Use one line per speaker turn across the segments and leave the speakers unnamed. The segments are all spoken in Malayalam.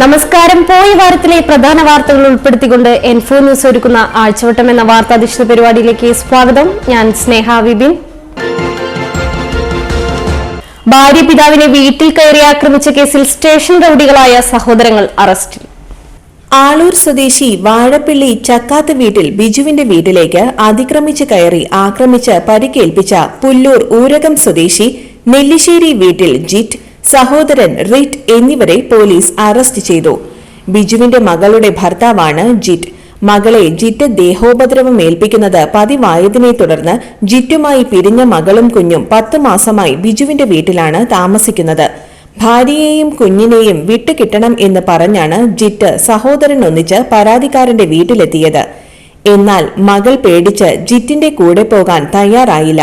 നമസ്കാരം. പോയി വാരത്തിലെ പ്രധാന വാർത്തകൾ ഉൾപ്പെടുത്തിക്കൊണ്ട് എൻഫോ ന്യൂസ് ഒരുക്കുന്ന ആഴ്ചവട്ടം എന്ന വാർത്താധിഷ്ഠിത പരിപാടിയിലേക്ക് സ്വാഗതം. ഞാൻ സ്നേഹ വിപിൻ. ഭാര്യ പിതാവിനെ വീട്ടിൽ കയറി ആക്രമിച്ച കേസിൽ സ്റ്റേഷൻ റൌഡികളായ സഹോദരങ്ങൾ അറസ്റ്റിൽ.
ആളൂർ സ്വദേശി വാഴപ്പിള്ളി ചക്കാത്ത് വീട്ടിൽ ബിജുവിന്റെ വീട്ടിലേക്ക് അതിക്രമിച്ച് കയറി ആക്രമിച്ച് പരിക്കേൽപ്പിച്ച പുല്ലൂർ ഊരകം സ്വദേശി നെല്ലിശ്ശേരി വീട്ടിൽ ജിറ്റ്, സഹോദരൻ റിറ്റ് എന്നിവരെ പോലീസ് അറസ്റ്റ് ചെയ്തു. ബിജുവിന്റെ മകളുടെ ഭർത്താവാണ് ജിറ്റ്. മകളെ ജിറ്റ് ദേഹോപദ്രവം ഏൽപ്പിക്കുന്നത് പതിവായതിനെ തുടർന്ന് ജിറ്റുമായി പിരിഞ്ഞ മകളും കുഞ്ഞും 10 മാസമായി ബിജുവിന്റെ വീട്ടിലാണ് താമസിക്കുന്നത്. ഭാര്യയെയും കുഞ്ഞിനെയും വിട്ടുകിട്ടണം എന്ന് പറഞ്ഞാണ് ജിറ്റ് സഹോദരൻ ഒന്നിച്ച് പരാതിക്കാരന്റെ വീട്ടിലെത്തിയത്. എന്നാൽ മകൾ പേടിച്ച് ജിറ്റിന്റെ കൂടെ പോകാൻ തയ്യാറായില്ല.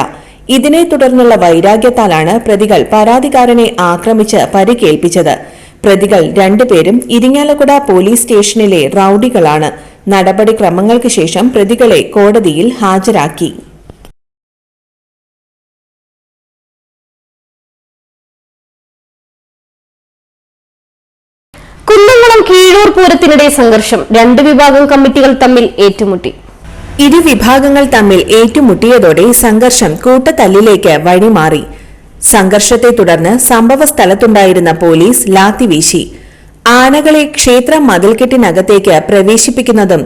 ഇതിനെ തുടർന്നുള്ള വൈരാഗ്യത്താലാണ് പ്രതികൾ പരാതിക്കാരനെ ആക്രമിച്ച് പരിക്കേൽപ്പിച്ചത്. പ്രതികൾ 2 പേരും ഇരിങ്ങാലക്കുട പോലീസ് സ്റ്റേഷനിലെ റൌഡികളാണ്. നടപടിക്രമങ്ങൾക്ക് ശേഷം പ്രതികളെ കോടതിയിൽ ഹാജരാക്കി.
കുന്നംകുളം കീഴൂർ പൂരത്തിനിടെ സംഘർഷം. 2 വിഭാഗം കമ്മിറ്റികൾ തമ്മിൽ ഏറ്റുമുട്ടി.
ഇരുവിഭാഗങ്ങൾ തമ്മിൽ ഏറ്റുമുട്ടിയതോടെ സംഘർഷം കൂട്ടത്തല്ലിലേക്ക് വഴിമാറി. സംഘർഷത്തെ തുടർന്ന് സംഭവ സ്ഥലത്തുണ്ടായിരുന്ന പോലീസ് ലാത്തിവീശി. ആനകളെ ക്ഷേത്ര മതിൽക്കെട്ടിനകത്തേക്ക് പ്രവേശിപ്പിക്കുന്നതും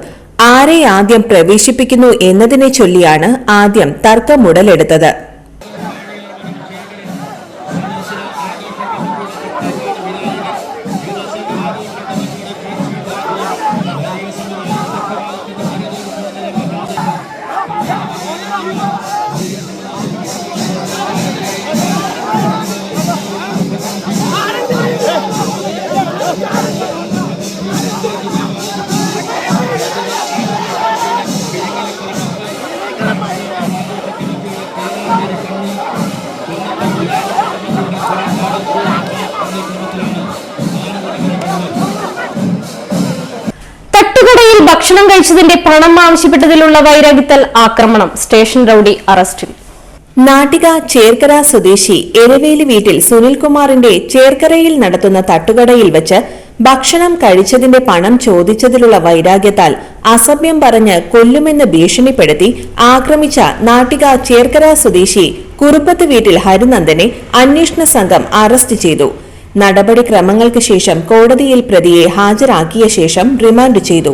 ആരെ ആദ്യം പ്രവേശിപ്പിക്കുന്നു എന്നതിനെ ചൊല്ലിയാണ് ആദ്യം തർക്കമുടലെടുത്തത്.
തട്ടുകടയിൽ ഭക്ഷണം കഴിച്ചതിന്റെ പണം ആവശ്യപ്പെട്ടതിലുള്ള വൈരാഗ്യത്താൽ ആക്രമണം. സ്റ്റേഷൻ റൌഡി അറസ്റ്റിൽ.
നാട്ടിക ചേർക്കര സ്വദേശി എരവേലി വീട്ടിൽ സുനിൽകുമാറിന്റെ ചേർക്കരയിൽ നടത്തുന്ന തട്ടുകടയിൽ വെച്ച് ഭക്ഷണം കഴിച്ചതിന്റെ പണം ചോദിച്ചതിലുള്ള വൈരാഗ്യത്താൽ അസഭ്യം പറഞ്ഞ് കൊല്ലുമെന്ന് ഭീഷണിപ്പെടുത്തി ആക്രമിച്ച നാട്ടിക ചേർക്കര സ്വദേശി കുറുപ്പത്ത് വീട്ടിൽ ഹരിനന്ദനെ അന്വേഷണ സംഘം അറസ്റ്റ് ചെയ്തു. നടപടിക്രമങ്ങൾക്ക് ശേഷം കോടതിയിൽ പ്രതിയെ ഹാജരാക്കിയ ശേഷം റിമാൻഡ് ചെയ്തു.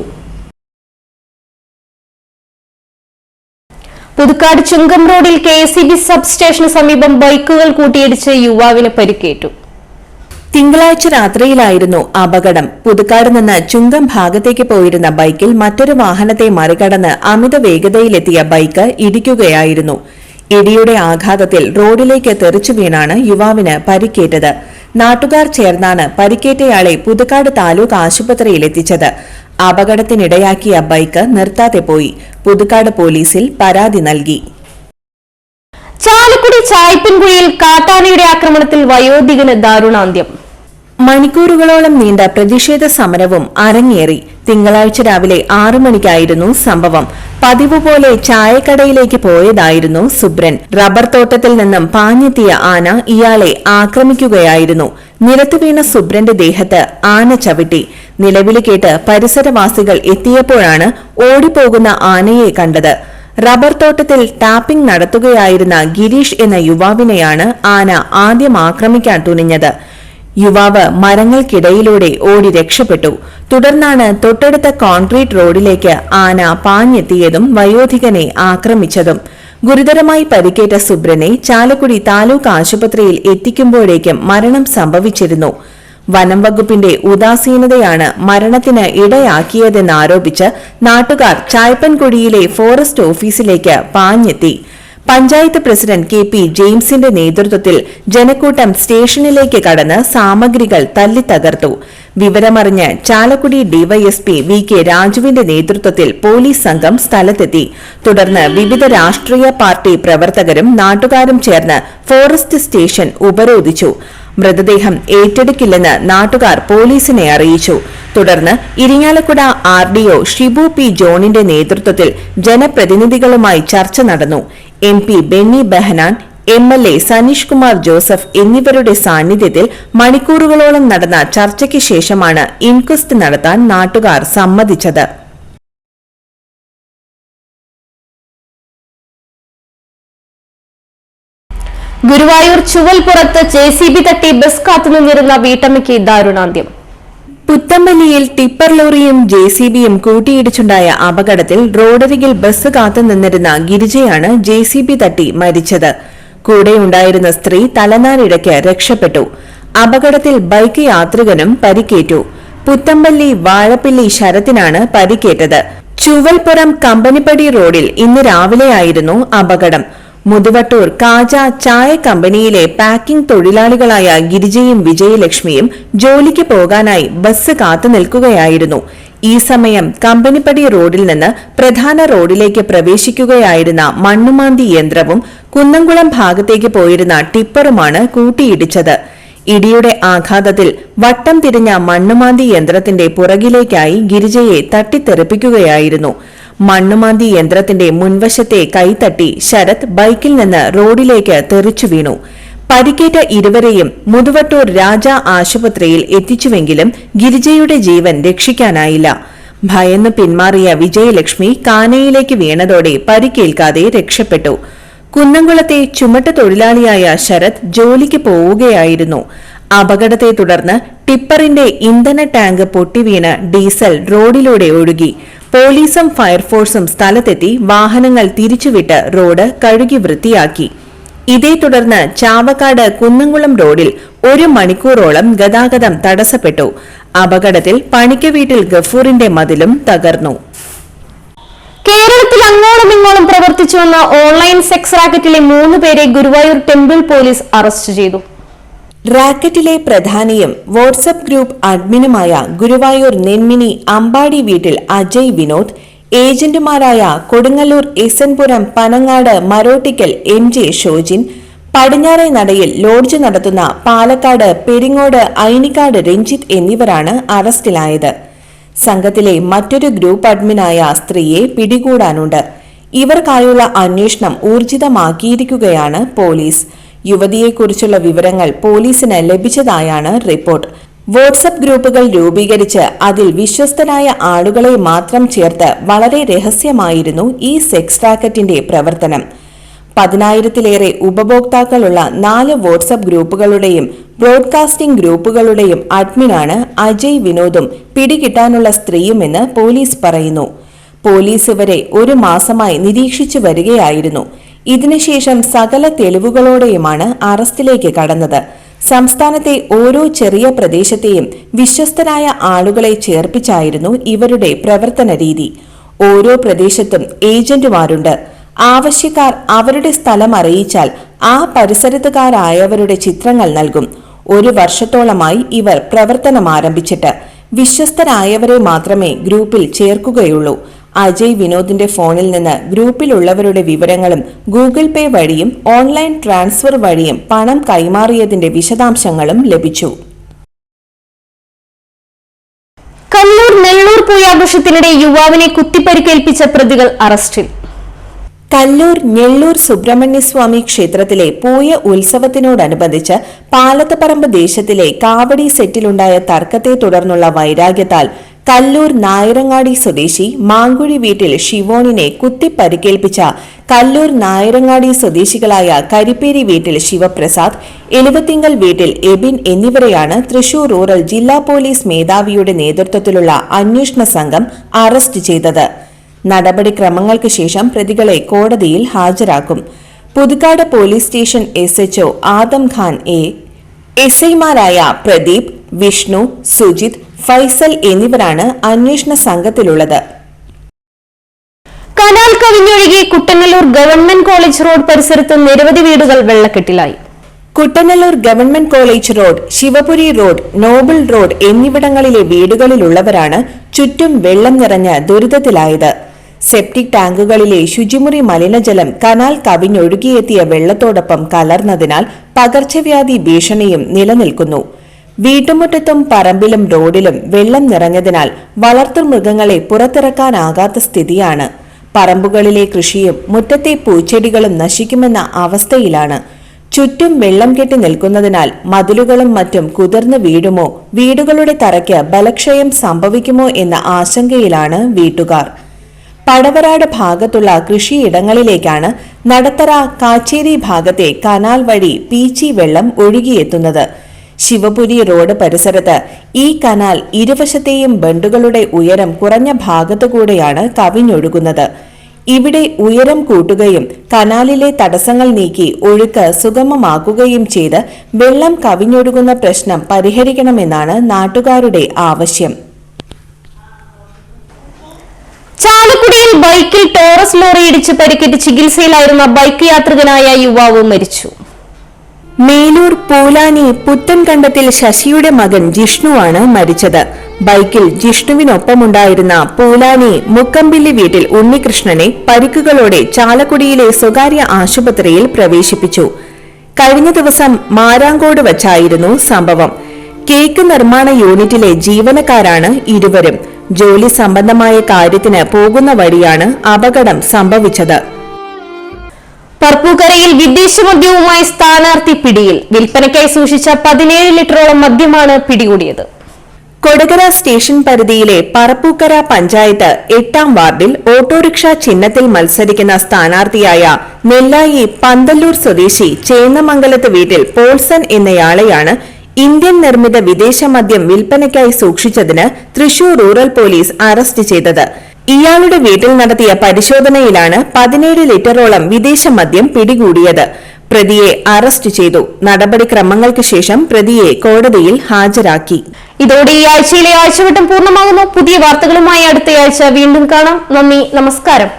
പുതുക്കാട് ചുങ്കം റോഡിൽ KSEB സബ് സ്റ്റേഷന് സമീപം ബൈക്കുകൾ കൂട്ടിയിടിച്ച് യുവാവിന് പരിക്കേറ്റു.
തിങ്കളാഴ്ച രാത്രിയിലായിരുന്നു അപകടം. പുതുക്കാട് നിന്ന് ചുങ്കം ഭാഗത്തേക്ക് പോയിരുന്ന ബൈക്കിൽ മറ്റൊരു വാഹനത്തെ മറികടന്ന് അമിത വേഗതയിലെത്തിയ ബൈക്ക് ഇടിക്കുകയായിരുന്നു. ഇടിയുടെ ആഘാതത്തിൽ റോഡിലേക്ക് തെറിച്ചു വീണാണ് യുവാവിന് പരിക്കേറ്റത്. നാട്ടുകാർ ചേർന്നാണ് പരിക്കേറ്റയാളെ പുതുക്കാട് താലൂക്ക് ആശുപത്രിയിലെത്തിച്ചത്. അപകടത്തിനിടയാക്കിയ ബൈക്ക് നിർത്താതെ പോയി. പുതുക്കാട് പോലീസിൽ പരാതി നൽകി.
ചാലക്കുടി ചായ്പൻകുഴിയിൽ കാട്ടാനയുടെ ആക്രമണത്തിൽ വയോധികന് ദാരുണാന്ത്യം.
മണിക്കൂറുകളോളം നീണ്ട പ്രതിഷേധ സമരവും അരങ്ങേറി. തിങ്കളാഴ്ച രാവിലെ 6 മണിക്കായിരുന്നു സംഭവം. പതിവ് പോലെ ചായക്കടയിലേക്ക് പോയതായിരുന്നു സുബ്രൻ. റബ്ബർ തോട്ടത്തിൽ നിന്നും പാഞ്ഞെത്തിയ ആന ഇയാളെ ആക്രമിക്കുകയായിരുന്നു. നിലത്തു വീണ സുബ്രന്റെ ദേഹത്ത് ആന ചവിട്ടി. നിലവിളി കേട്ട് പരിസരവാസികൾ എത്തിയപ്പോഴാണ് ഓടിപ്പോകുന്ന ആനയെ കണ്ടത്. റബ്ബർ തോട്ടത്തിൽ ടാപ്പിംഗ് നടത്തുകയായിരുന്ന ഗിരീഷ് എന്ന യുവാവിനെയാണ് ആന ആദ്യം ആക്രമിക്കാൻ തുനിഞ്ഞത്. യുവാവ് മരങ്ങൾക്കിടയിലൂടെ ഓടി രക്ഷപ്പെട്ടു. തുടർന്നാണ് തൊട്ടടുത്ത കോൺക്രീറ്റ് റോഡിലേക്ക് ആന പാഞ്ഞെത്തിയതും വയോധികനെ ആക്രമിച്ചതും. ഗുരുതരമായി പരിക്കേറ്റ സുബ്രനെ ചാലക്കുടി താലൂക്ക് ആശുപത്രിയിൽ എത്തിക്കുമ്പോഴേക്കും മരണം സംഭവിച്ചിരുന്നു. വനം വകുപ്പിന്റെ ഉദാസീനതയാണ് മരണത്തിന് ഇടയാക്കിയതെന്നാരോപിച്ച് നാട്ടുകാർ ചായ്പൻകുഴിയിലെ ഫോറസ്റ്റ് ഓഫീസിലേക്ക് പാഞ്ഞെത്തി. പഞ്ചായത്ത് പ്രസിഡന്റ് KP ജെയിംസിന്റെ നേതൃത്വത്തിൽ ജനക്കൂട്ടം സ്റ്റേഷനിലേക്ക് കടന്ന് സാമഗ്രികൾ തല്ലിത്തകർത്തു. വിവരമറിഞ്ഞ് ചാലക്കുടി DYSP VK രാജുവിന്റെ നേതൃത്വത്തിൽ പോലീസ് സംഘം സ്ഥലത്തെത്തി. തുടർന്ന് വിവിധ രാഷ്ട്രീയ പാർട്ടി പ്രവർത്തകരും നാട്ടുകാരും ചേർന്ന് ഫോറസ്റ്റ് സ്റ്റേഷൻ ഉപരോധിച്ചു. മൃതദേഹം ഏറ്റെടുക്കില്ലെന്ന് നാട്ടുകാർ പോലീസിനെ അറിയിച്ചു. തുടർന്ന് ഇരിങ്ങാലക്കുട RDO ഷിബു P ജോണിന്റെ നേതൃത്വത്തിൽ ജനപ്രതിനിധികളുമായി ചർച്ച നടന്നു. MP ബെന്നി ബെഹനാൻ, MLA സനീഷ് കുമാർ ജോസഫ് എന്നിവരുടെ സാന്നിധ്യത്തിൽ മണിക്കൂറുകളോളം നടന്ന ചർച്ചയ്ക്ക് ശേഷമാണ് ഇൻക്വസ്റ്റ് നടത്താൻ നാട്ടുകാർ സമ്മതിച്ചത്.
ഗുരുവായൂർ ചുവൽപുറത്ത് JCB തട്ടി ബസ് കാത്തുനിന്നിരുന്ന വീട്ടമ്മയ്ക്ക് ദാരുണാന്ത്യം.
പുത്തമ്പള്ളിയിൽ ടിപ്പർ ലോറിയും JCBയും കൂട്ടിയിടിച്ചുണ്ടായ അപകടത്തിൽ റോഡരികിൽ ബസ് കാത്തുനിന്നിരുന്ന ഗിരിജയാണ് JCB തട്ടി മരിച്ചത്. കൂടെയുണ്ടായിരുന്ന സ്ത്രീ തലനാരിഴയ്ക്ക് രക്ഷപ്പെട്ടു. അപകടത്തിൽ ബൈക്ക് യാത്രികനും പരിക്കേറ്റു. പുത്തമ്പള്ളി വാഴപ്പിള്ളി ശരത്തിനാണ് പരിക്കേറ്റത്. ചുവൽപുറം കമ്പനിപ്പടി റോഡിൽ ഇന്ന് രാവിലെയായിരുന്നു അപകടം. മുതുവട്ടൂർ കാജ ചായ കമ്പനിയിലെ പാക്കിംഗ് തൊഴിലാളികളായ ഗിരിജയും വിജയലക്ഷ്മിയും ജോലിക്ക് പോകാനായി ബസ് കാത്തുനിൽക്കുകയായിരുന്നു. ഈ സമയം കമ്പനിപ്പടി റോഡിൽ നിന്ന് പ്രധാന റോഡിലേക്ക് പ്രവേശിക്കുകയായിരുന്ന മണ്ണുമാന്തി യന്ത്രവും കുന്നംകുളം ഭാഗത്തേക്ക് പോയിരുന്ന ടിപ്പറുമാണ് കൂട്ടിയിടിച്ചത്. ഇടിയുടെ ആഘാതത്തിൽ വട്ടം തിരിഞ്ഞ മണ്ണുമാന്തി യന്ത്രത്തിന്റെ പുറകിലേക്കായി ഗിരിജയെ തട്ടിത്തെറിപ്പിക്കുകയായിരുന്നു. മണ്ണുമാന്തി യന്ത്രത്തിന്റെ മുൻവശത്തെ കൈത്തട്ടി ശരത് ബൈക്കിൽ നിന്ന് റോഡിലേക്ക് തെറിച്ചു വീണു. പരിക്കേറ്റ ഇരുവരെയും മുതുവട്ടൂർ രാജ ആശുപത്രിയിൽ എത്തിച്ചുവെങ്കിലും ഗിരിജയുടെ ജീവൻ രക്ഷിക്കാനായില്ല. ഭയന്നു പിന്മാറിയ വിജയലക്ഷ്മി കാനയിലേക്ക് വീണതോടെ പരിക്കേൽക്കാതെ രക്ഷപ്പെട്ടു. കുന്നംകുളത്തെ ചുമട്ട് തൊഴിലാളിയായ ശരത് ജോലിക്ക് പോവുകയായിരുന്നു. അപകടത്തെ തുടർന്ന് ടിപ്പറിന്റെ ഇന്ധന ടാങ്ക് പൊട്ടിവീണ് ഡീസൽ റോഡിലൂടെ ഒഴുകി. പോലീസും ഫയർഫോഴ്സും സ്ഥലത്തെത്തി വാഹനങ്ങൾ തിരിച്ചുവിട്ട് റോഡ് കഴുകി വൃത്തിയാക്കി. ഇതേ തുടർന്ന് ചാവക്കാട് കുന്നംകുളം റോഡിൽ 1 മണിക്കൂറോളം ഗതാഗതം തടസ്സപ്പെട്ടു. അപകടത്തിൽ പണിക്ക വീട്ടിൽ ഗഫൂറിന്റെ മതിലും തകർന്നു.
കേരളത്തിൽ അങ്ങോളം ഇങ്ങോളം പ്രവർത്തിച്ചുവന്ന ഓൺലൈൻ സെക്സ് റാക്കറ്റിലെ 3 പേരെ ഗുരുവായൂർ ടെമ്പിൾ പോലീസ് അറസ്റ്റ് ചെയ്തു.
റാക്കറ്റിലെ പ്രധാനിയും വാട്സ്ആപ്പ് ഗ്രൂപ്പ് അഡ്മിനുമായ ഗുരുവായൂർ നെന്മിനി അമ്പാടി വീട്ടിൽ അജയ് വിനോദ്, ഏജന്റുമാരായ കൊടുങ്ങല്ലൂർ എസ്എൻപുരം പനങ്ങാട് മരോട്ടിക്കൽ MJ ഷോജിൻ, പടിഞ്ഞാറെ നടയിൽ ലോഡ്ജ് നടത്തുന്ന പാലക്കാട് പെരിങ്ങോട് ഐനിക്കാട് രഞ്ജിത്ത് എന്നിവരാണ് അറസ്റ്റിലായത്. സംഘത്തിലെ മറ്റൊരു ഗ്രൂപ്പ് അഡ്മിനായ സ്ത്രീയെ പിടികൂടാനുണ്ട്. ഇവർക്കായുള്ള അന്വേഷണം ഊർജിതമാക്കിയിരിക്കുകയാണ് പോലീസ്. യുവതിയെക്കുറിച്ചുള്ള വിവരങ്ങൾ പോലീസിന് ലഭിച്ചതായാണ് റിപ്പോർട്ട്. വാട്സ്ആപ്പ് ഗ്രൂപ്പുകൾ രൂപീകരിച്ച് അതിൽ വിശ്വസ്തരായ ആളുകളെ മാത്രം ചേർത്ത് വളരെ രഹസ്യമായിരുന്നു ഈ സെക്സ് റാക്കറ്റിന്റെ പ്രവർത്തനം. 10,000-ലേറെ ഉപഭോക്താക്കളുള്ള 4 വാട്സ്ആപ്പ് ഗ്രൂപ്പുകളുടെയും ബ്രോഡ്കാസ്റ്റിംഗ് ഗ്രൂപ്പുകളുടെയും അഡ്മിനാണ് അജയ് വിനോദും പിടികിട്ടാനുള്ള സ്ത്രീയുമെന്ന് പോലീസ് പറയുന്നു. പോലീസ് ഇവരെ 1 മാസമായി നിരീക്ഷിച്ചു വരികയായിരുന്നു. ഇതിനുശേഷം സകല തെളിവുകളോടെയുമാണ് അറസ്റ്റിലേക്ക് കടന്നത്. സംസ്ഥാനത്തെ ഓരോ ചെറിയ പ്രദേശത്തെയും വിശ്വസ്തരായ ആളുകളെ ചേർപ്പിച്ചായിരുന്നു ഇവരുടെ പ്രവർത്തന രീതി. ഓരോ പ്രദേശത്തും ഏജന്റുമാരുണ്ട്. ആവശ്യക്കാർ അവരുടെ സ്ഥലം അറിയിച്ചാൽ ആ പരിസരത്തുകാരായവരുടെ ചിത്രങ്ങൾ നൽകും. 1 വർഷത്തോളമായി ഇവർ പ്രവർത്തനം ആരംഭിച്ചിട്ട് വിശ്വസ്തരായവരെ മാത്രമേ ഗ്രൂപ്പിൽ ചേർക്കുകയുള്ളൂ. അജയ് വിനോദിന്റെ ഫോണിൽ നിന്ന് ഗ്രൂപ്പിലുള്ളവരുടെ വിവരങ്ങളും ഗൂഗിൾ പേ വഴിയും ഓൺലൈൻ ട്രാൻസ്ഫർ വഴിയും പണം കൈമാറിയതിന്റെ വിശദാംശങ്ങളും ലഭിച്ചു.
കണ്ണൂർ നെല്ലൂർ പൂയാഘോഷത്തിനിടെ യുവാവിനെ കുത്തിപ്പരിക്കേൽപ്പിച്ച പ്രതികൾ അറസ്റ്റിൽ.
കല്ലൂർ ഞെള്ളൂർ സുബ്രഹ്മണ്യസ്വാമി ക്ഷേത്രത്തിലെ പൂയ ഉത്സവത്തിനോടനുബന്ധിച്ച് പാലത്തപ്പറമ്പ് ദേശത്തിലെ കാവടി സെറ്റിലുണ്ടായ തർക്കത്തെ തുടർന്നുള്ള വൈരാഗ്യത്താൽ കല്ലൂർ നായരങ്ങാടി സ്വദേശി മാങ്കുഴി വീട്ടിൽ ഷിവോണിനെ കുത്തിപ്പരിക്കേൽപ്പിച്ച കല്ലൂർ നായരങ്ങാടി സ്വദേശികളായ കരിപ്പേരി വീട്ടിൽ ശിവപ്രസാദ്, എലുവത്തിങ്കൽ വീട്ടിൽ എബിൻ എന്നിവരെയാണ് തൃശൂർ റൂറൽ ജില്ലാ പോലീസ് മേധാവിയുടെ നേതൃത്വത്തിലുള്ള അന്വേഷണ സംഘം അറസ്റ്റ് ചെയ്തത്. നടപടിക്രമങ്ങൾക്ക് ശേഷം പ്രതികളെ കോടതിയിൽ ഹാജരാക്കും. Puthukkad police station SHO Adam Khan SIമാരായ പ്രദീപ്, വിഷ്ണു, സുജിത്, ഫൈസൽ എന്നിവരാണ് അന്വേഷണ സംഘത്തിലുള്ളത്.
കനാൽ കവിഞ്ഞൊഴുകി കുട്ടനല്ലൂർ ഗവൺമെന്റ് കോളേജ് റോഡ് പരിസരത്ത് നിരവധി വീടുകൾ വെള്ളക്കെട്ടിലായി.
Kuttanellur government college road, Shivapuri road, noble road എന്നിവിടങ്ങളിലെ വീടുകളിലുള്ളവരാണ് ചുറ്റും വെള്ളം നിറഞ്ഞ ദുരിതത്തിലായത്. സെപ്റ്റിക് ടാങ്കുകളിലെ ശുചിമുറി മലിനജലം കനാൽ കവിഞ്ഞൊഴുകിയെത്തിയ വെള്ളത്തോടൊപ്പം കലർന്നതിനാൽ പകർച്ചവ്യാധി ഭീഷണിയും നിലനിൽക്കുന്നു. വീട്ടുമുറ്റത്തും പറമ്പിലും റോഡിലും വെള്ളം നിറഞ്ഞതിനാൽ വളർത്തുമൃഗങ്ങളെ പുറത്തിറക്കാനാകാത്ത സ്ഥിതിയാണ്. പറമ്പുകളിലെ കൃഷിയും മുറ്റത്തെ പൂച്ചെടികളും നശിക്കുമെന്ന അവസ്ഥയിലാണ്. ചുറ്റും വെള്ളം കെട്ടി നിൽക്കുന്നതിനാൽ മതിലുകളും മറ്റും കുതിർന്നു വീഴുമോ, വീടുകളുടെ തറയ്ക്ക് ബലക്ഷയം സംഭവിക്കുമോ എന്ന ആശങ്കയിലാണ് വീട്ടുകാർ. പടവരാട് ഭാഗത്തുള്ള കൃഷിയിടങ്ങളിലേക്കാണ് നടത്തറ കാച്ചേരി ഭാഗത്തെ കനാൽ വഴി പീച്ചി വെള്ളം ഒഴുകിയെത്തുന്നത്. ശിവപുരി റോഡ് പരിസരത്ത് ഈ കനാൽ ഇരുവശത്തെയും ബണ്ടുകളുടെ ഉയരം കുറഞ്ഞ ഭാഗത്തുകൂടെയാണ് കവിഞ്ഞൊഴുകുന്നത്. ഇവിടെ ഉയരം കൂട്ടുകയും കനാലിലെ തടസ്സങ്ങൾ നീക്കി ഒഴുക്ക് സുഗമമാക്കുകയും ചെയ്ത് വെള്ളം കവിഞ്ഞൊഴുകുന്ന പ്രശ്നം പരിഹരിക്കണമെന്നാണ് നാട്ടുകാരുടെ ആവശ്യം.
ചാലക്കുടിയിൽ ബൈക്കിൽ ടോറസ് ലോറി ഇടിച്ച് പരിക്കേറ്റ് ചികിത്സയിലായിരുന്ന ബൈക്ക് യാത്രികനായ യുവാവ് മരിച്ചു.
മേലൂർ പൂലാനി പുത്തൻകണ്ടത്തിൽ ശശിയുടെ മകൻ ജിഷ്ണുവാണ് മരിച്ചത്. ബൈക്കിൽ ജിഷ്ണുവിനൊപ്പമുണ്ടായിരുന്ന പൂലാനി മുക്കമ്പില്ലി വീട്ടിൽ ഉണ്ണികൃഷ്ണനെ പരിക്കുകളോടെ ചാലക്കുടിയിലെ സ്വകാര്യ ആശുപത്രിയിൽ പ്രവേശിപ്പിച്ചു. കഴിഞ്ഞ ദിവസം മാരാങ്കോട് വച്ചായിരുന്നു സംഭവം. കേക്ക് നിർമ്മാണ യൂണിറ്റിലെ ജീവനക്കാരാണ് ഇരുവരും. ജോലി സംബന്ധമായ കാര്യത്തിന് പോകുന്ന വഴിയാണ് അപകടം സംഭവിച്ചത്.
പറപ്പൂക്കരയിൽ വിദേശ മദ്യവുമായി സ്ഥാനാർത്ഥി പിടിയിൽ. വിൽപ്പനയ്ക്കായി സൂക്ഷിച്ച 17 ലിറ്ററോളം മദ്യമാണ് പിടികൂടിയത്.
കൊടകര സ്റ്റേഷൻ പരിധിയിലെ പറപ്പൂക്കര പഞ്ചായത്ത് 8-ാം വാർഡിൽ ഓട്ടോറിക്ഷ ചിഹ്നത്തിൽ മത്സരിക്കുന്ന സ്ഥാനാർത്ഥിയായ നെല്ലായി പന്തല്ലൂർ സ്വദേശി ചേന്നമംഗലത്ത് വീട്ടിൽ പോൾസൺ എന്നയാളെയാണ് ഇന്ത്യൻ നിർമ്മിത വിദേശ മദ്യം വിൽപ്പനയ്ക്കായി സൂക്ഷിച്ചതിന് തൃശൂർ റൂറൽ പോലീസ് അറസ്റ്റ് ചെയ്തത്. ഇയാളുടെ വീട്ടിൽ നടത്തിയ പരിശോധനയിലാണ് 17 ലിറ്ററോളം വിദേശ മദ്യം പിടികൂടിയത്. പ്രതിയെ അറസ്റ്റ് ചെയ്തു. നടപടിക്രമങ്ങൾക്ക് ശേഷം പ്രതിയെ കോടതിയിൽ ഹാജരാക്കി.
ഇതോടെ ഈ ആഴ്ചയിലെ ആഴ്ചവട്ടം പൂർണ്ണമാകുന്നു. പുതിയ വാർത്തകളുമായി അടുത്തയാഴ്ച വീണ്ടും കാണാം. നന്ദി, നമസ്കാരം.